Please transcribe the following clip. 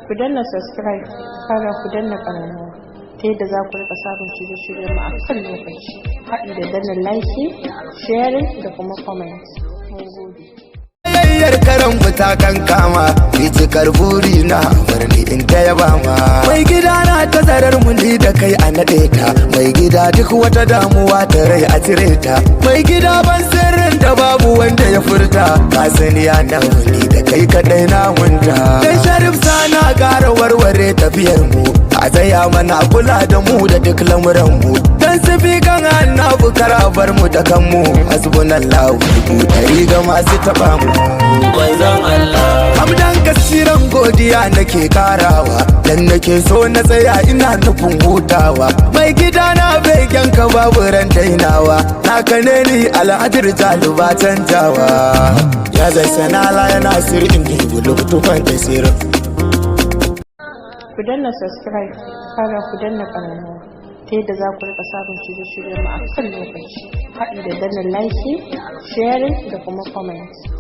Ku danna subscribe, kara ku danna ƙararrawa ta yadda za ku rika samun shirye-shiryen mu a kan lokaci, haɗi da danna like, sharing da kuma comment. Mun gode. Yayyar karan ta kan kama cikar buri na birni in ta yaba ma mai gida na ta zarar mu ni da kai a nade ta mai gida duk wata damuwa ta rai a cire ta mai gida ban sirrin da babu wanda ya furta ka sani ya na wuni da kai kadai na munta dan Sharif sana gara warware tafiyar mu a tsaya mana kula da mu da duk lamuran mu dan sifi kan annabu karabar mu da kanmu hasbunallahu dari ga masu taba mu manzon Allah hamdan kasiran godiya nake karawa dan nake so na tsaya ina nufin hutawa mai gida na begen ka babu ran dainawa naka ne ni al'adir jaluba canjawa ya zai sanala yana sirrin ni bulutu fantasir. Ku danna subscribe, kara ku danna ƙararrawa ta yadda za ku rika samun shirye-shiryen mu a kan lokaci, haɗi da danna like, sharing da kuma comment.